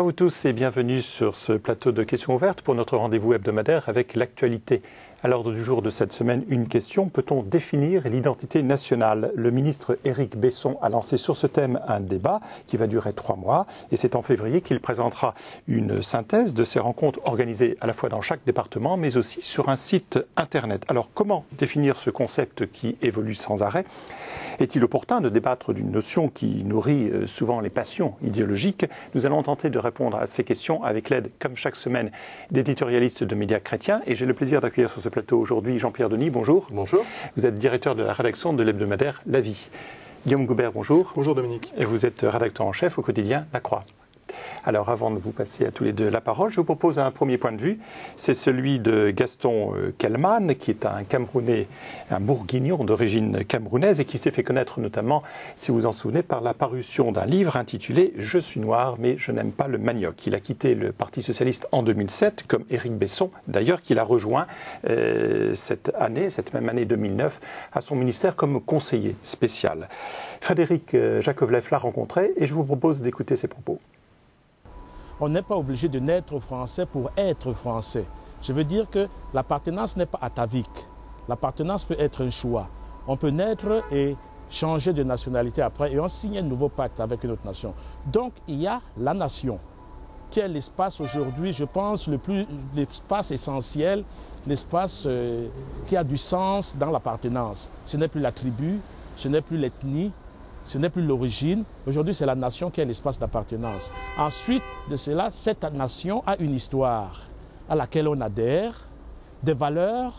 Bonjour à vous tous et bienvenue sur ce plateau de questions ouvertes pour notre rendez-vous hebdomadaire avec l'actualité. À l'ordre du jour de cette semaine, une question: peut-on définir l'identité nationale? Le ministre Éric Besson a lancé sur ce thème un débat qui va durer 3 mois et c'est en février qu'il présentera une synthèse de ces rencontres organisées à la fois dans chaque département mais aussi sur un site internet. Alors comment définir ce concept qui évolue sans arrêt? Est-il opportun de débattre d'une notion qui nourrit souvent les passions idéologiques? Nous allons tenter de répondre à ces questions avec l'aide, comme chaque semaine, d'éditorialistes de médias chrétiens. Et j'ai le plaisir d'accueillir sur ce plateau aujourd'hui Jean-Pierre Denis. Bonjour. Bonjour. Vous êtes directeur de la rédaction de l'hebdomadaire La Vie. Guillaume Goubert, bonjour. Bonjour Dominique. Et vous êtes rédacteur en chef au quotidien La Croix. Alors avant de vous passer à tous les deux la parole, je vous propose un premier point de vue. C'est celui de Gaston Kellman, qui est un Camerounais, un Bourguignon d'origine camerounaise et qui s'est fait connaître notamment, si vous vous en souvenez, par la parution d'un livre intitulé « Je suis noir mais je n'aime pas le manioc ». Il a quitté le Parti socialiste en 2007, comme Éric Besson, d'ailleurs, qu'il a rejoint cette même année 2009, à son ministère comme conseiller spécial. Frédéric Jakovlev l'a rencontré et je vous propose d'écouter ses propos. On n'est pas obligé de naître français pour être français. Je veux dire que l'appartenance n'est pas atavique. L'appartenance peut être un choix. On peut naître et changer de nationalité après et on signe un nouveau pacte avec une autre nation. Donc il y a la nation, qui est l'espace aujourd'hui, je pense, l'espace essentiel, l'espace qui a du sens dans l'appartenance. Ce n'est plus la tribu, ce n'est plus l'ethnie, ce n'est plus l'origine. Aujourd'hui, c'est la nation qui est l'espace d'appartenance. Ensuite de cela, cette nation a une histoire à laquelle on adhère, des valeurs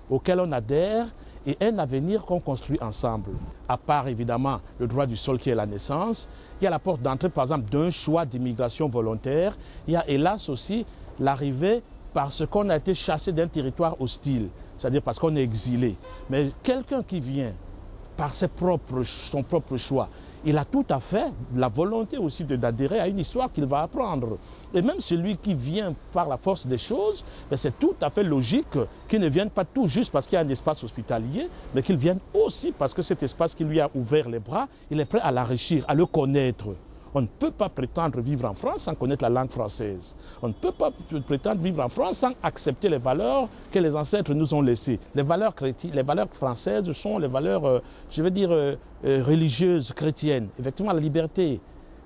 auxquelles on adhère et un avenir qu'on construit ensemble. À part évidemment le droit du sol qui est la naissance, il y a la porte d'entrée par exemple d'un choix d'immigration volontaire. Il y a hélas aussi l'arrivée parce qu'on a été chassé d'un territoire hostile, c'est-à-dire parce qu'on est exilé. Mais quelqu'un qui vient par son propre choix, il a tout à fait la volonté aussi d'adhérer à une histoire qu'il va apprendre. Et même celui qui vient par la force des choses, c'est tout à fait logique qu'il ne vienne pas tout juste parce qu'il y a un espace hospitalier, mais qu'il vienne aussi parce que cet espace qui lui a ouvert les bras, il est prêt à l'enrichir, à le connaître. On ne peut pas prétendre vivre en France sans connaître la langue française. On ne peut pas prétendre vivre en France sans accepter les valeurs que les ancêtres nous ont laissées. Les valeurs chrétiennes, les valeurs françaises sont les valeurs, religieuses, chrétiennes. Effectivement, la liberté.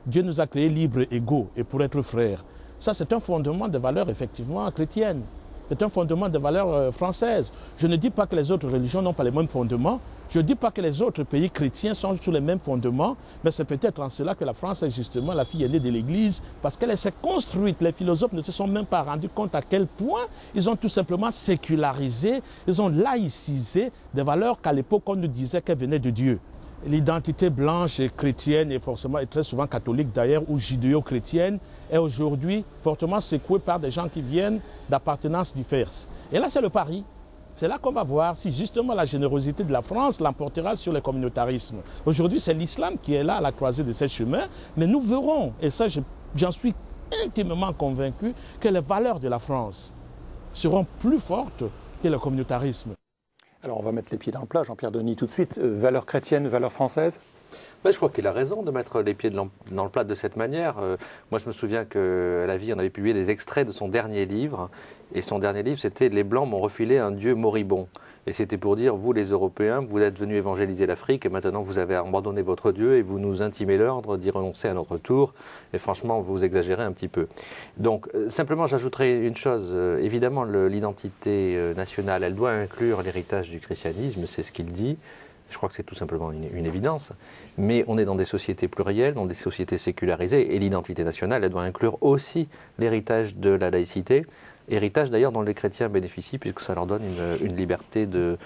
Dieu nous a créés libres, égaux et pour être frères. Ça, c'est un fondement de valeurs, effectivement, chrétiennes. C'est un fondement de valeurs françaises. Je ne dis pas que les autres religions n'ont pas les mêmes fondements. Je ne dis pas que les autres pays chrétiens sont sur les mêmes fondements, mais c'est peut-être en cela que la France est justement la fille aînée de l'Église, parce qu'elle s'est construite. Les philosophes ne se sont même pas rendus compte à quel point ils ont tout simplement sécularisé, ils ont laïcisé des valeurs qu'à l'époque on nous disait qu'elles venaient de Dieu. L'identité blanche et chrétienne est très souvent catholique d'ailleurs ou judéo-chrétienne est aujourd'hui fortement secouée par des gens qui viennent d'appartenances diverses. Et là c'est le pari. C'est là qu'on va voir si justement la générosité de la France l'emportera sur le communautarisme. Aujourd'hui c'est l'islam qui est là à la croisée de ces chemins, mais nous verrons, et ça j'en suis intimement convaincu, que les valeurs de la France seront plus fortes que le communautarisme. Alors on va mettre les pieds dans le plat, Jean-Pierre Denis, tout de suite. Valeurs chrétiennes, valeurs françaises? Je crois qu'il a raison de mettre les pieds dans le plat de cette manière. Moi, je me souviens que La Vie en avait publié des extraits de son dernier livre. Et son dernier livre, c'était « Les Blancs m'ont refilé un Dieu moribond ». Et c'était pour dire, vous les Européens, vous êtes venus évangéliser l'Afrique et maintenant vous avez abandonné votre Dieu et vous nous intimez l'ordre d'y renoncer à notre tour. Et franchement, vous exagérez un petit peu. Donc, simplement, j'ajouterai une chose. Évidemment, l'identité nationale, elle doit inclure l'héritage du christianisme, c'est ce qu'il dit. Je crois que c'est tout simplement une évidence. Mais on est dans des sociétés plurielles, dans des sociétés sécularisées, et l'identité nationale, elle doit inclure aussi l'héritage de la laïcité. Héritage d'ailleurs dont les chrétiens bénéficient puisque ça leur donne une liberté de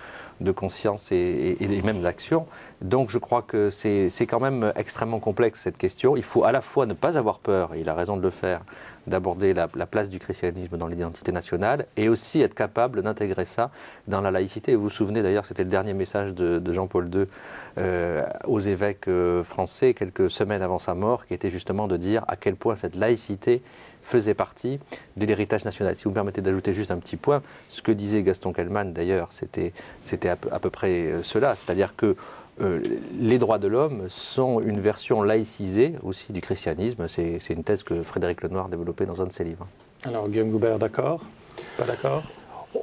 conscience et même d'action. Donc je crois que c'est quand même extrêmement complexe cette question. Il faut à la fois ne pas avoir peur, et il a raison de le faire, d'aborder la place du christianisme dans l'identité nationale et aussi être capable d'intégrer ça dans la laïcité. Et vous vous souvenez d'ailleurs, c'était le dernier message de Jean-Paul II aux évêques français quelques semaines avant sa mort, qui était justement de dire à quel point cette laïcité faisait partie de l'héritage national. Si vous me permettez d'ajouter juste un petit point, ce que disait Gaston Kellman d'ailleurs, c'était c'était à peu près cela, c'est-à-dire que les droits de l'homme sont une version laïcisée aussi du christianisme. C'est une thèse que Frédéric Lenoir développait dans un de ses livres. Alors Guillaume Goubert, d'accord? Pas d'accord?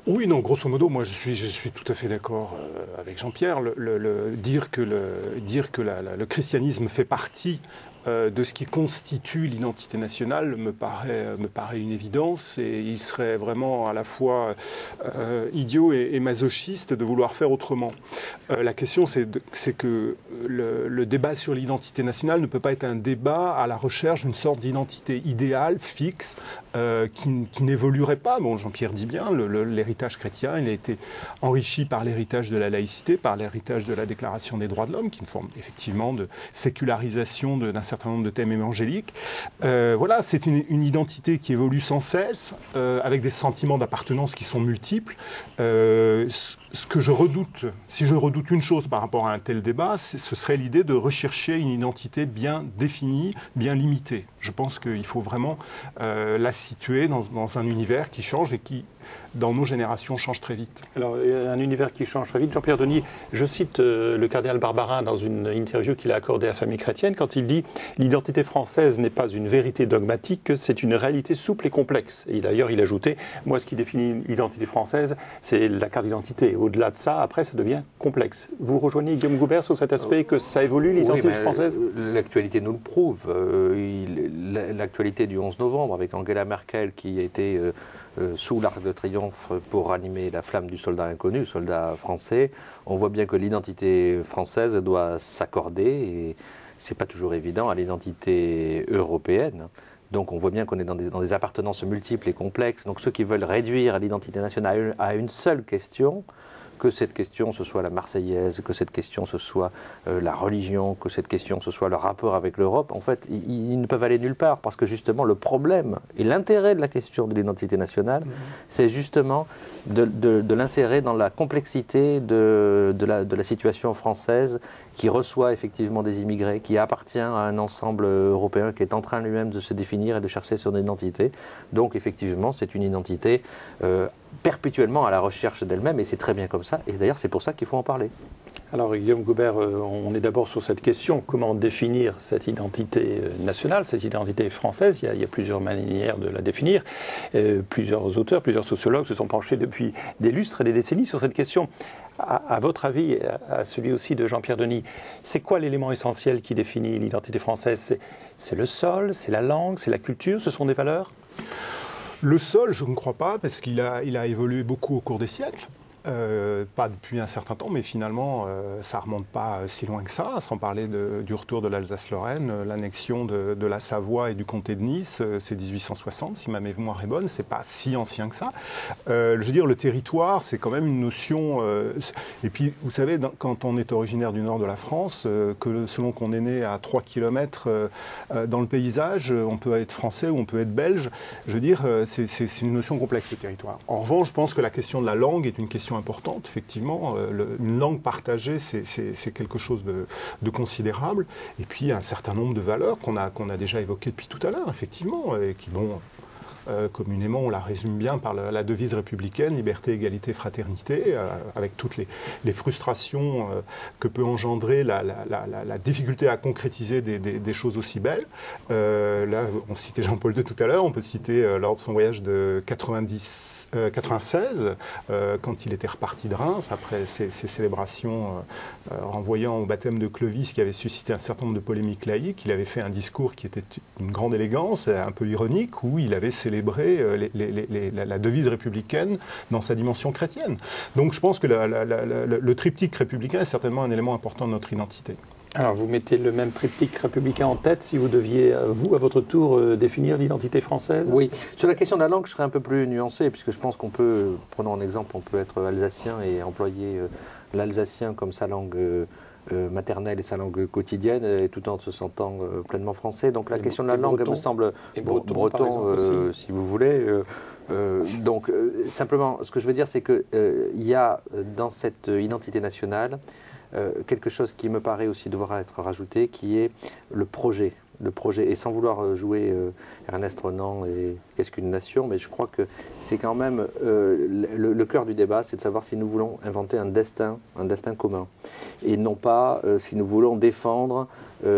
Oui, non, grosso modo, moi je suis tout à fait d'accord avec Jean-Pierre. Dire que le christianisme fait partie de ce qui constitue l'identité nationale me paraît une évidence, et il serait vraiment à la fois idiot et masochiste de vouloir faire autrement. La question, c'est que le débat sur l'identité nationale ne peut pas être un débat à la recherche d'une sorte d'identité idéale, fixe, qui n'évoluerait pas. Bon, Jean-Pierre dit bien, l'héritage chrétien, il a été enrichi par l'héritage de la laïcité, par l'héritage de la Déclaration des droits de l'homme, qui est une forme effectivement de sécularisation d'un certain nombre de thèmes évangéliques. Voilà, c'est une identité qui évolue sans cesse, avec des sentiments d'appartenance qui sont multiples. Ce que je redoute, si je redoute une chose par rapport à un tel débat, ce serait l'idée de rechercher une identité bien définie, bien limitée. Je pense qu'il faut vraiment la situer dans un univers qui change et qui, dans nos générations, change très vite. Alors, un univers qui change très vite. Jean-Pierre Denis, je cite le cardinal Barbarin dans une interview qu'il a accordée à Famille Chrétienne, quand il dit « L'identité française n'est pas une vérité dogmatique, c'est une réalité souple et complexe ». Et d'ailleurs, il ajoutait « Moi, ce qui définit l'identité française, c'est la carte d'identité. Au-delà de ça, après, ça devient complexe ». Vous rejoignez Guillaume Goubert sur cet aspect que ça évolue, l'identité française? L'actualité nous le prouve. L'actualité du 11 novembre, avec Angela Merkel qui était sous l'Arc de Triomphe pour ranimer la flamme du soldat inconnu, soldat français, on voit bien que l'identité française doit s'accorder, et c'est pas toujours évident, à l'identité européenne. Donc on voit bien qu'on est dans des appartenances multiples et complexes. Donc ceux qui veulent réduire l'identité nationale à une seule question, que cette question ce soit la Marseillaise, que cette question ce soit la religion, que cette question ce soit le rapport avec l'Europe, en fait, ils ne peuvent aller nulle part, parce que justement le problème et l'intérêt de la question de l'identité nationale, c'est justement de l'insérer dans la complexité de la situation française, qui reçoit effectivement des immigrés, qui appartient à un ensemble européen qui est en train lui-même de se définir et de chercher son identité. Donc effectivement, c'est une identité perpétuellement à la recherche d'elle-même, et c'est très bien comme ça, et d'ailleurs c'est pour ça qu'il faut en parler. Alors Guillaume Goubert, on est d'abord sur cette question, comment définir cette identité nationale, cette identité française? Il y a plusieurs manières de la définir. Plusieurs auteurs, plusieurs sociologues se sont penchés depuis des lustres et des décennies sur cette question. À votre avis, à celui aussi de Jean-Pierre Denis, c'est quoi l'élément essentiel qui définit l'identité française? C'est le sol, c'est la langue, c'est la culture, ce sont des valeurs? Le sol, je ne crois pas, parce qu'il a évolué beaucoup au cours des siècles. Pas depuis un certain temps, mais finalement, ça ne remonte pas si loin que ça, sans parler du retour de l'Alsace-Lorraine, l'annexion de la Savoie et du comté de Nice, c'est 1860, si ma mémoire est bonne, c'est pas si ancien que ça. Je veux dire, le territoire, c'est quand même une notion... et puis, vous savez, quand on est originaire du nord de la France, que selon qu'on est né à 3 km dans le paysage, on peut être français ou on peut être belge, je veux dire, c'est une notion complexe, le territoire. En revanche, je pense que la question de la langue est une question importante, effectivement. Une langue partagée, c'est quelque chose de considérable. Et puis, un certain nombre de valeurs qu'on a déjà évoquées depuis tout à l'heure, effectivement, et qui, bon, communément, on la résume bien par la devise républicaine, liberté, égalité, fraternité, avec toutes les frustrations que peut engendrer la difficulté à concrétiser des choses aussi belles. Là, on citait Jean-Paul II tout à l'heure, on peut citer lors de son voyage de 96, quand il était reparti de Reims, après ces célébrations renvoyant au baptême de Clovis, qui avait suscité un certain nombre de polémiques laïques, il avait fait un discours qui était d'une grande élégance, un peu ironique, où il avait célébré la devise républicaine dans sa dimension chrétienne. Donc je pense que le triptyque républicain est certainement un élément important de notre identité. Alors, vous mettez le même triptyque républicain en tête si vous deviez, vous, à votre tour, définir l'identité française? Oui. Sur la question de la langue, je serais un peu plus nuancé, puisque je pense qu'on peut, prenons un exemple, on peut être alsacien et employer l'alsacien comme sa langue maternelle et sa langue quotidienne, et tout en se sentant pleinement français. Donc la question de la langue, elle me semble... Et breton, si vous voulez. Donc, simplement, ce que je veux dire, c'est qu'il y a dans cette identité nationale quelque chose qui me paraît aussi devoir être rajouté, qui est le projet. Le projet, et sans vouloir jouer Ernest Renan qu'est-ce qu'une nation, mais je crois que c'est quand même le cœur du débat, c'est de savoir si nous voulons inventer un destin commun, et non pas si nous voulons défendre nous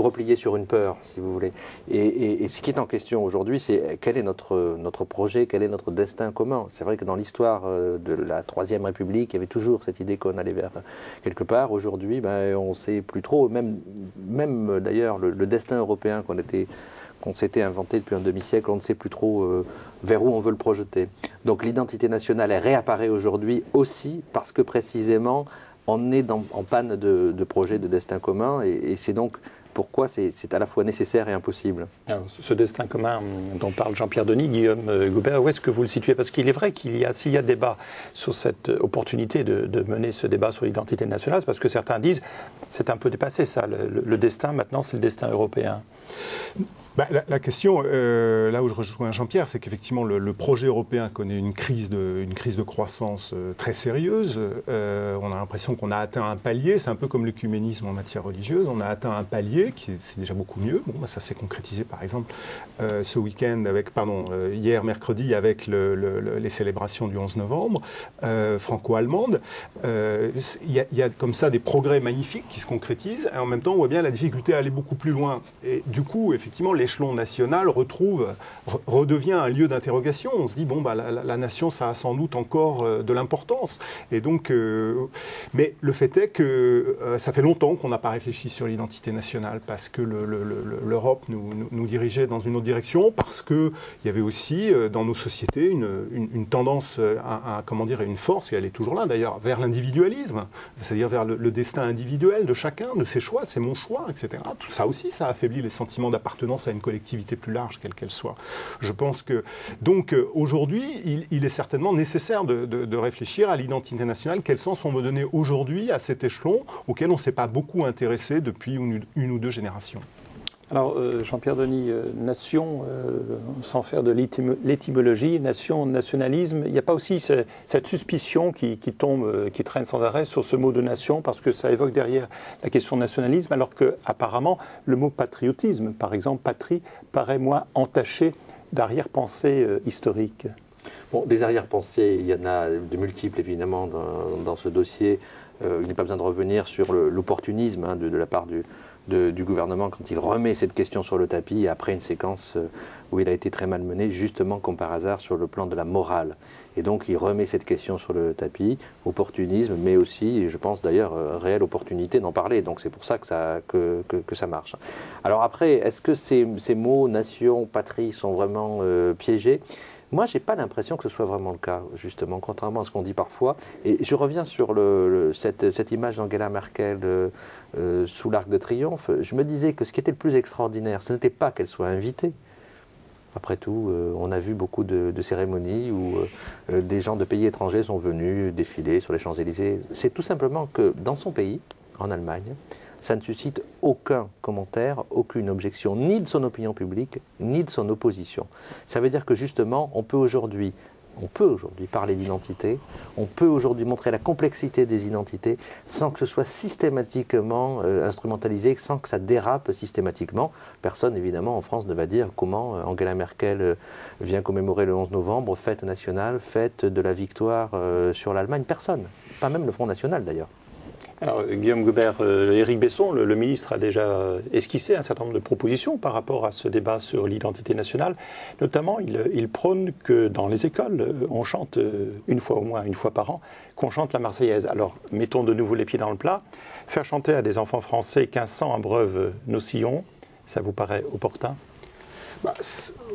replier sur une peur, si vous voulez. Et ce qui est en question aujourd'hui, c'est quel est notre projet, quel est notre destin commun. C'est vrai que dans l'histoire de la Troisième République, il y avait toujours cette idée qu'on allait vers quelque part. Aujourd'hui, on ne sait plus trop, même d'ailleurs le destin européen qu'on s'était inventé depuis un demi-siècle, on ne sait plus trop vers où on veut le projeter. Donc l'identité nationale, elle réapparaît aujourd'hui aussi parce que précisément on est en panne de projets de destin commun, et c'est donc pourquoi c'est à la fois nécessaire et impossible. Alors, ce destin commun dont parle Jean-Pierre Denis, Guillaume Goubert, où est-ce que vous le situez? Parce qu'il est vrai s'il y a débat sur cette opportunité de mener ce débat sur l'identité nationale, c'est parce que certains disent c'est un peu dépassé ça, le destin maintenant c'est le destin européen. La question, là où je rejoins Jean-Pierre, c'est qu'effectivement le projet européen connaît une crise de croissance très sérieuse. On a l'impression qu'on a atteint un palier, c'est un peu comme l'œcuménisme en matière religieuse, on a atteint un palier, c'est déjà beaucoup mieux. Ça s'est concrétisé par exemple ce week-end, hier mercredi, avec les célébrations du 11 novembre, franco-allemandes. Il y a comme ça des progrès magnifiques qui se concrétisent, et en même temps on voit bien la difficulté à aller beaucoup plus loin. Et du coup, effectivement, l'échelon national redevient un lieu d'interrogation. On se dit, la nation, ça a sans doute encore de l'importance. Et donc, mais le fait est que ça fait longtemps qu'on n'a pas réfléchi sur l'identité nationale, parce que l'Europe nous dirigeait dans une autre direction, parce qu'il y avait aussi dans nos sociétés une tendance une force, et elle est toujours là d'ailleurs, vers l'individualisme, c'est-à-dire vers le destin individuel de chacun, de ses choix, c'est mon choix, etc. Tout ça aussi, ça affaiblit les sentiments d'appartenance à une collectivité plus large, quelle qu'elle soit. Je pense que, donc, aujourd'hui, il est certainement nécessaire de réfléchir à l'identité nationale. Quel sens on veut donner aujourd'hui à cet échelon auquel on ne s'est pas beaucoup intéressé depuis une ou deux générations? Alors, Jean-Pierre Denis, nation, sans faire de l'étymologie, nation, nationalisme, il n'y a pas aussi cette suspicion qui traîne sans arrêt sur ce mot de nation, parce que ça évoque derrière la question de nationalisme, alors qu'apparemment, le mot patriotisme, par exemple, patrie, paraît moins entaché d'arrière-pensée historique. Bon, des arrière-pensées, il y en a de multiples, évidemment, dans ce dossier. Il n'est pas besoin de revenir sur l'opportunisme de la part du gouvernement quand il remet cette question sur le tapis après une séquence où il a été très malmené, justement comme par hasard sur le plan de la morale. Et donc il remet cette question sur le tapis, opportunisme, mais aussi, je pense d'ailleurs, réelle opportunité d'en parler. Donc c'est pour ça que ça marche. Alors après, est-ce que ces mots nation, patrie sont vraiment piégés ? Moi, je n'ai pas l'impression que ce soit vraiment le cas, justement, contrairement à ce qu'on dit parfois. Et je reviens sur cette image d'Angela Merkel sous l'Arc de Triomphe. Je me disais que ce qui était le plus extraordinaire, ce n'était pas qu'elle soit invitée. Après tout, on a vu beaucoup de cérémonies où des gens de pays étrangers sont venus défiler sur les Champs-Élysées. C'est tout simplement que dans son pays, en Allemagne, ça ne suscite aucun commentaire, aucune objection, ni de son opinion publique, ni de son opposition. Ça veut dire que justement, on peut aujourd'hui parler d'identité, on peut aujourd'hui montrer la complexité des identités sans que ce soit systématiquement instrumentalisé, sans que ça dérape systématiquement. Personne, évidemment, en France ne va dire comment Angela Merkel vient commémorer le 11 novembre, fête nationale, fête de la victoire sur l'Allemagne. Personne, pas même le Front National d'ailleurs. Alors, Guillaume Goubert, Éric Besson, le ministre, a déjà esquissé un certain nombre de propositions par rapport à ce débat sur l'identité nationale. Notamment, il prône que dans les écoles, on chante une fois au moins, une fois par an, qu'on chante la Marseillaise. Alors, mettons de nouveau les pieds dans le plat. Faire chanter à des enfants français qu'un sang abreuve nos sillons, ça vous paraît opportun ?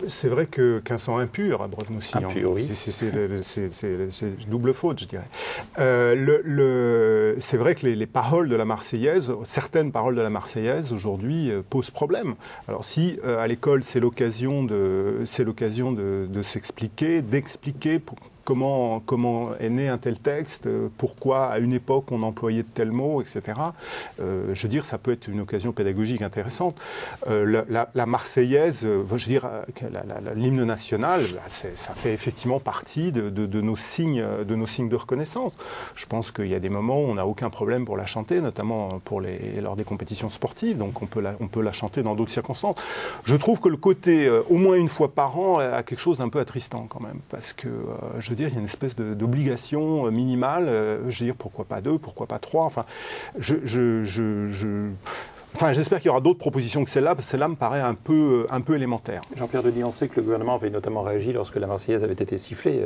C'est vrai qu'un sang impur abreuve nos sillons. Impur, oui. C'est double faute, je dirais. C'est vrai que les paroles de la Marseillaise, certaines paroles de la Marseillaise aujourd'hui posent problème. Alors si à l'école c'est l'occasion de s'expliquer, d'expliquer comment est né un tel texte, pourquoi à une époque on employait de tels mots, etc. Je veux dire, ça peut être une occasion pédagogique intéressante. La Marseillaise, je veux dire, l'hymne national, ça fait effectivement partie de nos signes de reconnaissance. Je pense qu'il y a des moments où on n'a aucun problème pour la chanter, notamment lors des compétitions sportives, donc on peut la chanter dans d'autres circonstances. Je trouve que le côté au moins une fois par an a quelque chose d'un peu attristant quand même, parce que je veux dire, il y a une espèce d'obligation minimale. Je veux dire, pourquoi pas 2, pourquoi pas 3. Enfin, j'espère qu'il y aura d'autres propositions que celle-là, parce que celle-là me paraît un peu élémentaire. Jean-Pierre Denis, on sait que le gouvernement avait notamment réagi lorsque la Marseillaise avait été sifflée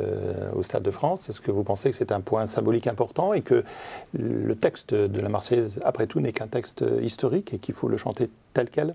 au Stade de France. Est-ce que vous pensez que c'est un point symbolique important et que le texte de la Marseillaise, après tout, n'est qu'un texte historique et qu'il faut le chanter tel quel ?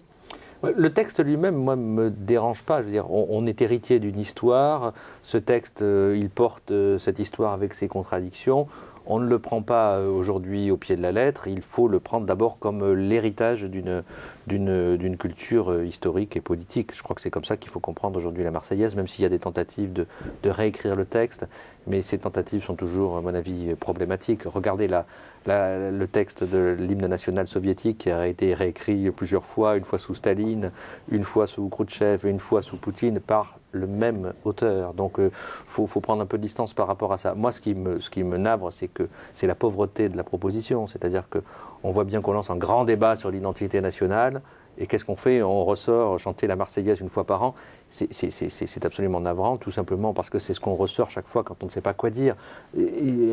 Le texte lui-même, moi, me dérange pas. Je veux dire, on est héritier d'une histoire. Ce texte, il porte cette histoire avec ses contradictions. On ne le prend pas aujourd'hui au pied de la lettre. Il faut le prendre d'abord comme l'héritage d'une culture historique et politique. Je crois que c'est comme ça qu'il faut comprendre aujourd'hui la Marseillaise, même s'il y a des tentatives de réécrire le texte. Mais ces tentatives sont toujours, à mon avis, problématiques. Regardez le texte de l'hymne national soviétique qui a été réécrit plusieurs fois, une fois sous Staline, une fois sous Khrouchtchev et une fois sous Poutine, par le même auteur. Donc faut prendre un peu de distance par rapport à ça. Moi, ce qui me navre, c'est la pauvreté de la proposition. C'est-à-dire qu'on voit bien qu'on lance un grand débat sur l'identité nationale. Et qu'est-ce qu'on fait? On ressort chanter la Marseillaise une fois par an. C'est absolument navrant, tout simplement parce que c'est ce qu'on ressort chaque fois quand on ne sait pas quoi dire.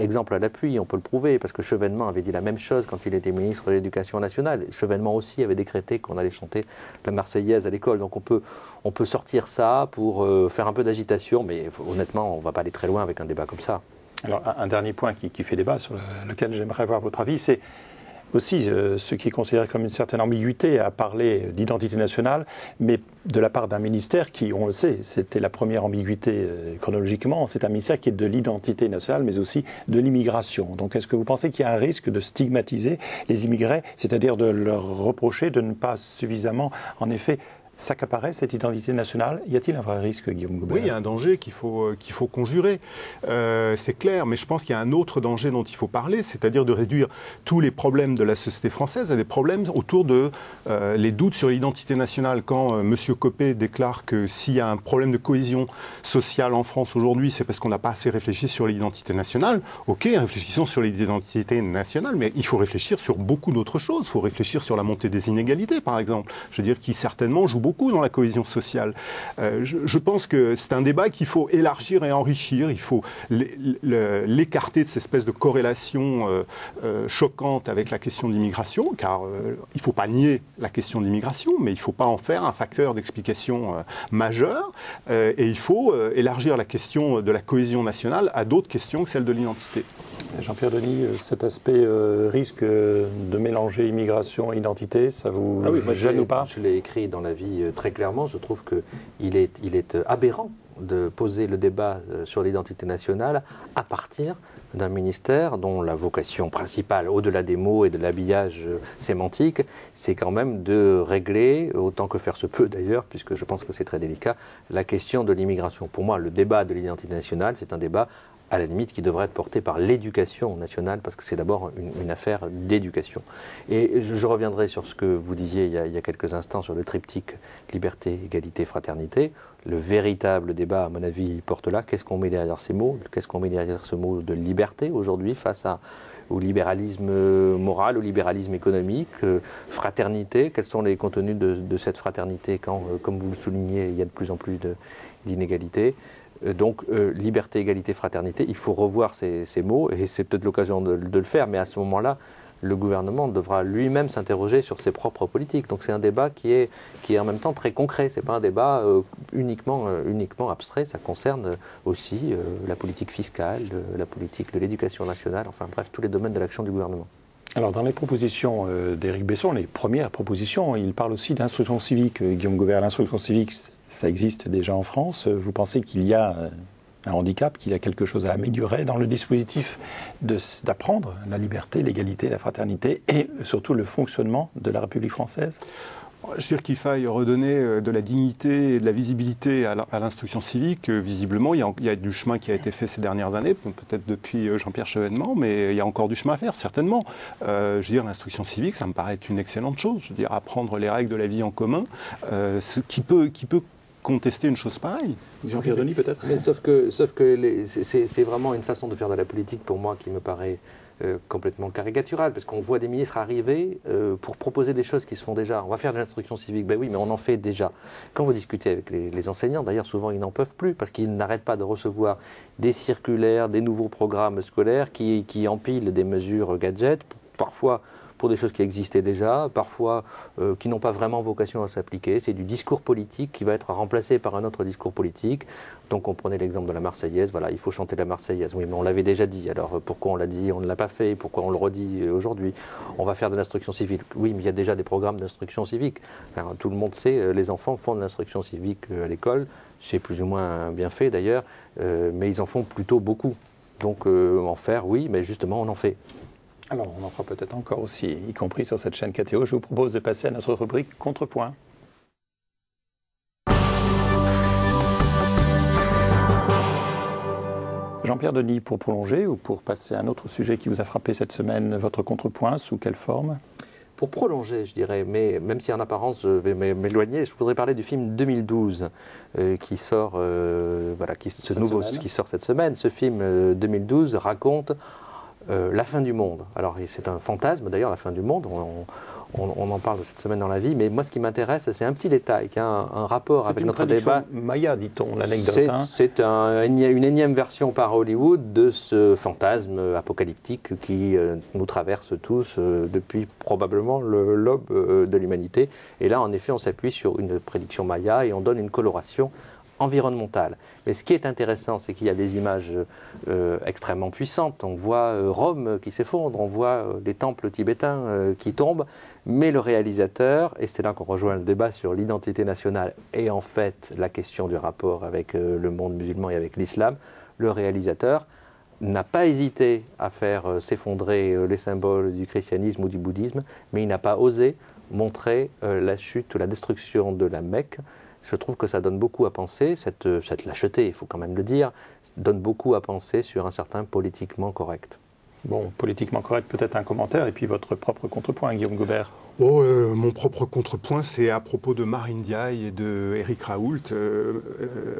Exemple à l'appui, on peut le prouver, parce que Chevènement avait dit la même chose quand il était ministre de l'Éducation nationale. Chevènement aussi avait décrété qu'on allait chanter la Marseillaise à l'école. Donc on peut sortir ça pour faire un peu d'agitation, mais honnêtement, on ne va pas aller très loin avec un débat comme ça. Alors un dernier point qui fait débat, sur lequel j'aimerais avoir votre avis, c'est aussi ce qui est considéré comme une certaine ambiguïté à parler d'identité nationale, mais de la part d'un ministère qui, on le sait, c'était la première ambiguïté chronologiquement, c'est un ministère qui est de l'identité nationale, mais aussi de l'immigration. Donc est-ce que vous pensez qu'il y a un risque de stigmatiser les immigrés, c'est-à-dire de leur reprocher de ne pas suffisamment, en effet, s'accaparer cette identité nationale? Y a-t-il un vrai risque, Guillaume Gobert? Oui, il y a un danger qu'il faut conjurer, c'est clair, mais je pense qu'il y a un autre danger dont il faut parler, c'est-à-dire de réduire tous les problèmes de la société française à des problèmes autour de les doutes sur l'identité nationale. Quand M. Copé déclare que s'il y a un problème de cohésion sociale en France aujourd'hui, c'est parce qu'on n'a pas assez réfléchi sur l'identité nationale. Ok, réfléchissons sur l'identité nationale, mais il faut réfléchir sur beaucoup d'autres choses. Il faut réfléchir sur la montée des inégalités, par exemple. Je veux dire, qui certainement joue beaucoup dans la cohésion sociale. Je pense que c'est un débat qu'il faut élargir et enrichir. Il faut l'écarter de cette espèce de corrélation choquante avec la question de l'immigration, car il ne faut pas nier la question de l'immigration, mais il ne faut pas en faire un facteur d'explication majeur. Et il faut élargir la question de la cohésion nationale à d'autres questions que celle de l'identité. Jean-Pierre Denis, cet aspect risque de mélanger immigration et identité, ça vous gêne ou pas? Je l'ai écrit dans l'avis très clairement. Je trouve qu'il est aberrant de poser le débat sur l'identité nationale à partir d'un ministère dont la vocation principale, au-delà des mots et de l'habillage sémantique, c'est quand même de régler, autant que faire se peut d'ailleurs, puisque je pense que c'est très délicat, la question de l'immigration. Pour moi, le débat de l'identité nationale, c'est un débat à la limite qui devrait être porté par l'éducation nationale, parce que c'est d'abord une affaire d'éducation. Et je reviendrai sur ce que vous disiez il y a quelques instants sur le triptyque liberté, égalité, fraternité. Le véritable débat, à mon avis, porte là. Qu'est-ce qu'on met derrière ces mots? Qu'est-ce qu'on met derrière ce mot de liberté aujourd'hui face au libéralisme moral, au libéralisme économique, fraternité? Quels sont les contenus de cette fraternité quand, comme vous le soulignez, il y a de plus en plus d'inégalités? Donc, liberté, égalité, fraternité, il faut revoir ces mots, et c'est peut-être l'occasion de le faire, mais à ce moment-là, le gouvernement devra lui-même s'interroger sur ses propres politiques. Donc c'est un débat qui est en même temps très concret, ce n'est pas un débat uniquement abstrait, ça concerne aussi la politique fiscale, la politique de l'éducation nationale, enfin bref, tous les domaines de l'action du gouvernement. Alors, dans les propositions d'Éric Besson, les premières propositions, il parle aussi d'instruction civique. Guillaume Gobert, l'instruction civique, ça existe déjà en France. Vous pensez qu'il y a un handicap, qu'il y a quelque chose à améliorer dans le dispositif d'apprendre la liberté, l'égalité, la fraternité et surtout le fonctionnement de la République française? Je veux dire qu'il faille redonner de la dignité et de la visibilité à l'instruction civique. Visiblement, il y a du chemin qui a été fait ces dernières années, peut-être depuis Jean-Pierre Chevènement, mais il y a encore du chemin à faire, certainement. Je veux dire, l'instruction civique, ça me paraît être une excellente chose. Je veux dire, apprendre les règles de la vie en commun, qui peut contester une chose pareille. Jean-Pierre Denis, peut-être. Mais sauf que c'est vraiment une façon de faire de la politique, pour moi, qui me paraît complètement caricaturale, parce qu'on voit des ministres arriver pour proposer des choses qui se font déjà. On va faire de l'instruction civique, ben oui, mais on en fait déjà. Quand vous discutez avec les enseignants, d'ailleurs, souvent ils n'en peuvent plus, parce qu'ils n'arrêtent pas de recevoir des circulaires, des nouveaux programmes scolaires qui empilent des mesures gadgets, parfois pour des choses qui existaient déjà, parfois qui n'ont pas vraiment vocation à s'appliquer. C'est du discours politique qui va être remplacé par un autre discours politique. Donc on prenait l'exemple de la Marseillaise, voilà, il faut chanter la Marseillaise. Oui, mais on l'avait déjà dit, alors pourquoi on l'a dit, on ne l'a pas fait, pourquoi on le redit aujourd'hui? On va faire de l'instruction civique. Oui, mais il y a déjà des programmes d'instruction civique. Enfin, tout le monde sait, les enfants font de l'instruction civique à l'école, c'est plus ou moins bien fait d'ailleurs, mais ils en font plutôt beaucoup. Donc en faire, oui, mais justement on en fait. Alors, on en fera peut-être encore aussi, y compris sur cette chaîne KTO. Je vous propose de passer à notre rubrique Contrepoint. Jean-Pierre Denis, pour prolonger ou pour passer à un autre sujet qui vous a frappé cette semaine, votre contrepoint, sous quelle forme? Pour prolonger, je dirais, mais même si en apparence je vais m'éloigner, je voudrais parler du film 2012 qui sort, qui sort cette semaine. Ce film 2012 raconte la fin du monde. Alors c'est un fantasme d'ailleurs, la fin du monde, on en parle cette semaine dans la vie, mais moi ce qui m'intéresse, c'est un petit détail qui a un rapport avec notre débat. Maya, dit-on, l'anecdote. C'est une énième version par Hollywood de ce fantasme apocalyptique qui nous traverse tous depuis probablement l'aube de l'humanité. Et là, en effet, on s'appuie sur une prédiction Maya et on donne une coloration environnementale. Mais ce qui est intéressant, c'est qu'il y a des images extrêmement puissantes. On voit Rome qui s'effondre, on voit les temples tibétains qui tombent, mais le réalisateur, et c'est là qu'on rejoint le débat sur l'identité nationale et en fait la question du rapport avec le monde musulman et avec l'islam, le réalisateur n'a pas hésité à faire s'effondrer les symboles du christianisme ou du bouddhisme, mais il n'a pas osé montrer la chute, la destruction de la Mecque. Je trouve que ça donne beaucoup à penser, cette lâcheté, il faut quand même le dire, donne beaucoup à penser sur un certain politiquement correct. Bon, politiquement correct, peut-être un commentaire, et puis votre propre contrepoint, Guillaume Gobert. Mon propre contrepoint, c'est à propos de Marine Diaye et de Éric Raoult.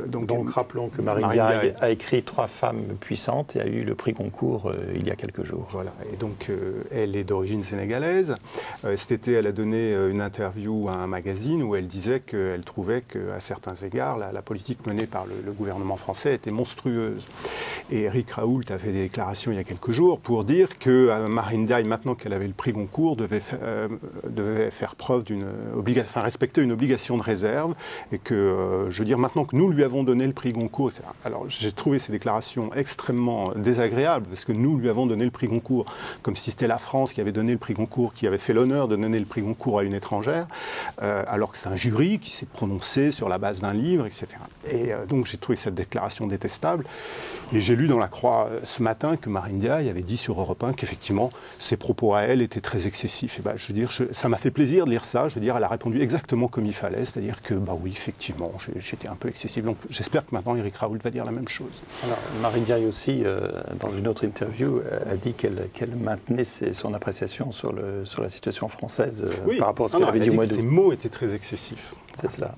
Donc rappelons que Marine Diaye a écrit 3 femmes puissantes et a eu le prix Goncourt il y a quelques jours. Voilà, et donc elle est d'origine sénégalaise. Cet été, elle a donné une interview à un magazine où elle disait qu'elle trouvait qu'à certains égards, la politique menée par le gouvernement français était monstrueuse. Et Éric Raoult a fait des déclarations il y a quelques jours pour dire que Marine Diaye, maintenant qu'elle avait le prix Goncourt, devait faire preuve respecter une obligation de réserve et que, je veux dire, maintenant que nous lui avons donné le prix Goncourt, etc. Alors j'ai trouvé ces déclarations extrêmement désagréables parce que nous lui avons donné le prix Goncourt, comme si c'était la France qui avait donné le prix Goncourt, qui avait fait l'honneur de donner le prix Goncourt à une étrangère, alors que c'est un jury qui s'est prononcé sur la base d'un livre, etc. Et donc j'ai trouvé cette déclaration détestable. Et j'ai lu dans La Croix ce matin que Marine Diaye avait dit sur Europe 1 qu'effectivement ses propos à elle étaient très excessifs. Et ben, je veux dire, ça m'a fait plaisir de lire ça. Je veux dire, elle a répondu exactement comme il fallait, c'est-à-dire que bah oui, effectivement, j'étais un peu excessif. Donc j'espère que maintenant Éric Raoult va dire la même chose. Alors, Marine Diaye aussi, dans une autre interview, a dit qu'elle maintenait son appréciation sur la situation française par rapport à ce qu'elle avait dit au mois d'août. Ses mots étaient très excessifs. C'est cela.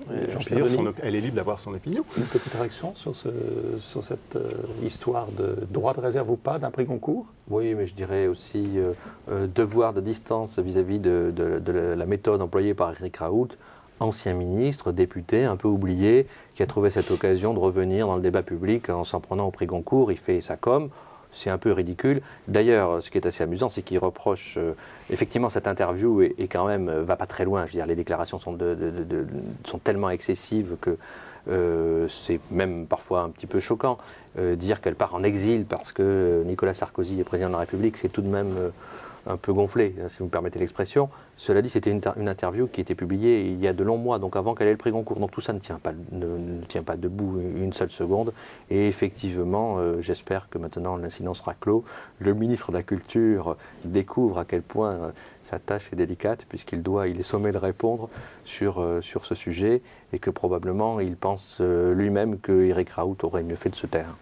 Elle est libre d'avoir son opinion. Une petite réaction sur cette histoire de droit de réserve ou pas d'un prix Goncourt? Oui, mais je dirais aussi devoir de distance vis-à-vis de la méthode employée par Éric Raoult, ancien ministre, député, un peu oublié, qui a trouvé cette occasion de revenir dans le débat public en s'en prenant au prix Goncourt. Il fait sa com'. C'est un peu ridicule. D'ailleurs, ce qui est assez amusant, c'est qu'il reproche effectivement cette interview et quand même va pas très loin. Je veux dire, les déclarations sont tellement excessives que c'est même parfois un petit peu choquant. Dire qu'elle part en exil parce que Nicolas Sarkozy est président de la République, c'est tout de même un peu gonflé, si vous me permettez l'expression. Cela dit, c'était une interview qui était publiée il y a de longs mois, donc avant qu'elle ait le prix Goncourt. Donc tout ça ne tient pas debout une seule seconde. Et effectivement, j'espère que maintenant l'incident sera clos. Le ministre de la Culture découvre à quel point sa tâche est délicate, puisqu'il est sommé de répondre sur ce sujet, et que probablement il pense lui-même que Éric Raoult aurait mieux fait de se taire.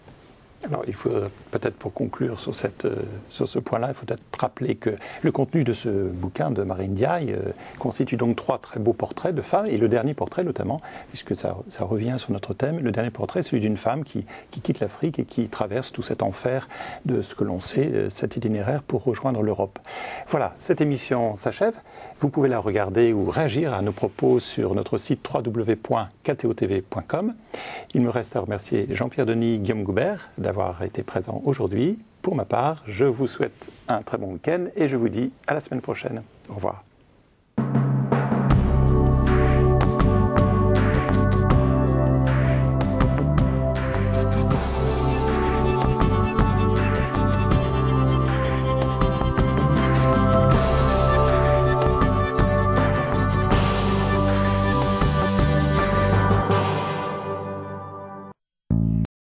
Alors, il faut peut-être, pour conclure sur ce point-là, il faut peut-être rappeler que le contenu de ce bouquin de Marine Diaye constitue donc 3 très beaux portraits de femmes, et le dernier portrait notamment, puisque ça revient sur notre thème, le dernier portrait, celui d'une femme qui quitte l'Afrique et qui traverse tout cet enfer de ce que l'on sait, cet itinéraire pour rejoindre l'Europe. Voilà, cette émission s'achève. Vous pouvez la regarder ou réagir à nos propos sur notre site www.ktotv.com. Il me reste à remercier Jean-Pierre Denis, Guillaume Goubert d'avoir été présents aujourd'hui. Pour ma part, je vous souhaite un très bon week-end et je vous dis à la semaine prochaine. Au revoir.